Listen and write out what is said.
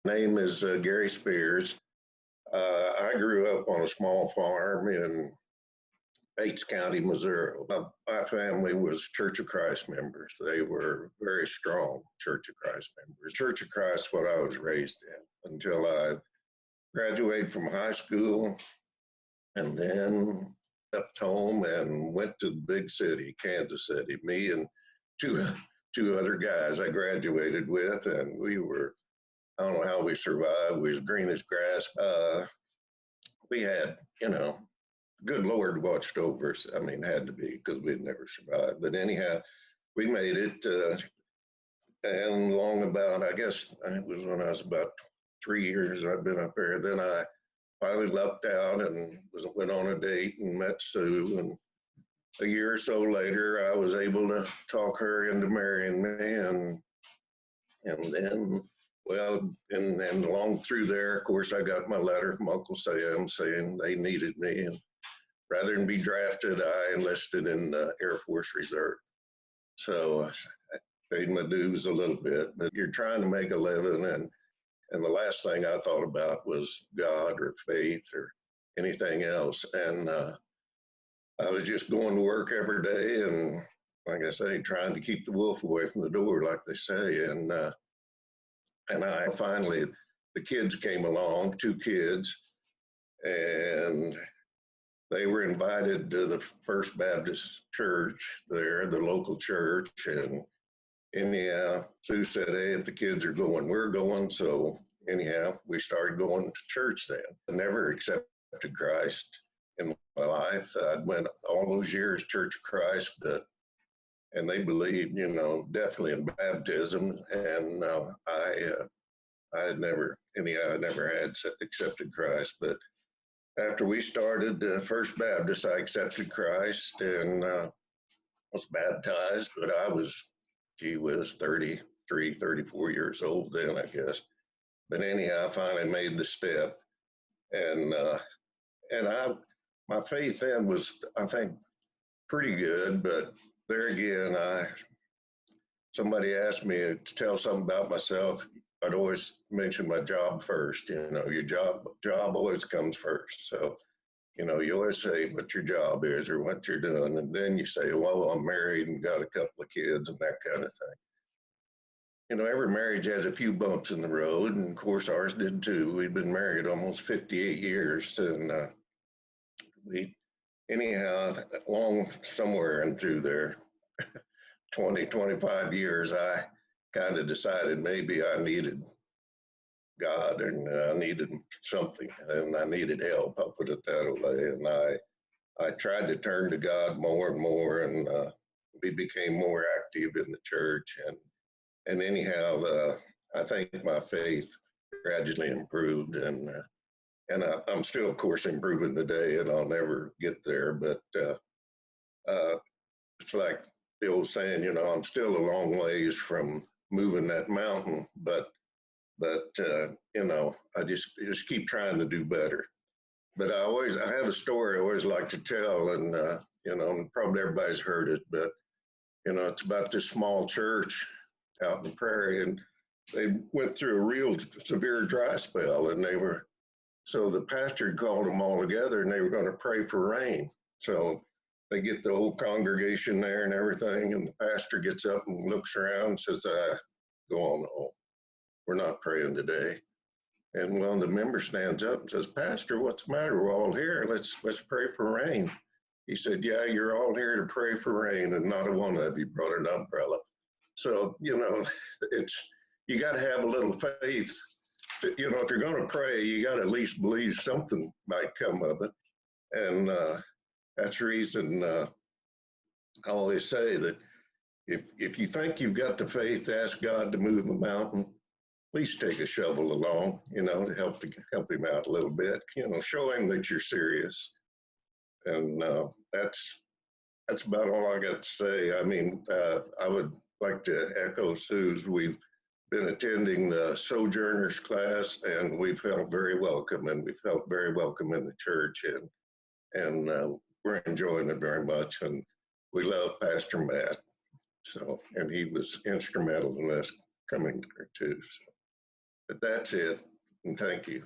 Name is Gary Spears. I grew up on a small farm in Bates County, Missouri. My family was Church of Christ members. They were very strong Church of Christ members. Church of Christ is what I was raised in until I graduated from high school and then left home and went to the big city, Kansas City. Me and two other guys I graduated with, and we were, I don't know how we survived. We was green as grass. We had, good Lord watched over us. I mean, had to be because we'd never survived. But anyhow, we made it. And long about, I guess it was when I was about 3 years I've been up there. Then I finally lucked out and went on a date and met Sue. And a year or so later, I was able to talk her into marrying me. And then, well, and along through there, of course, I got my letter from Uncle Sam saying they needed me. And rather than be drafted, I enlisted in the Air Force Reserve. So I paid my dues a little bit, but you're trying to make a living. And the last thing I thought about was God or faith or anything else. And I was just going to work every day and, like I say, trying to keep the wolf away from the door, like they say. And I finally, the kids came along, 2 kids, and they were invited to the First Baptist Church there, the local church. And anyhow, Sue said, hey, if the kids are going, we're going. So anyhow, we started going to church then. I never accepted Christ in my life. I went all those years Church of Christ, and they believed, definitely in baptism. And I never had accepted Christ. But after we started First Baptist, I accepted Christ and was baptized. But I was 33, 34 years old then, I guess. But anyhow, I finally made the step. And my faith then was, I think, pretty good. But there again, somebody asked me to tell something about myself. I'd always mention my job first. Your job always comes first. So, you always say what your job is or what you're doing. And then you say, well, I'm married and got a couple of kids and that kind of thing. Every marriage has a few bumps in the road. And of course, ours did too. We'd been married almost 58 years. And anyhow, along somewhere and through there, 20, 25 years, I kind of decided maybe I needed God and I needed something and I needed help. I'll put it that way. And I tried to turn to God more and more, and we became more active in the church. And anyhow, I think my faith gradually improved, and I'm still, of course, improving today, and I'll never get there. But it's like the old saying, I'm still a long ways from moving that mountain, but I just keep trying to do better. But I have a story I always like to tell, and probably everybody's heard it, but it's about this small church out in the prairie, and they went through a real severe dry spell, and so the pastor had called them all together, and they were going to pray for rain. So they get the whole congregation there and everything, and the pastor gets up and looks around and says, go on home. We're not praying today. And one of the members stands up and says, Pastor, what's the matter? We're all here. Let's pray for rain. He said, yeah, you're all here to pray for rain, and not a one of you brought an umbrella. So, you got to have a little faith. If you're going to pray, you got to at least believe something might come of it. And that's the reason I always say that if you think you've got the faith to ask God to move the mountain, please take a shovel along, to help him out a little bit, show him that you're serious. And that's about all I got to say. I mean, I would like to echo Sue's. We've been attending the Sojourners class, and we felt very welcome, and we felt very welcome in the church, and we're enjoying it very much. And we love Pastor Matt. So, and he was instrumental in us coming there too. So. But that's it, and thank you.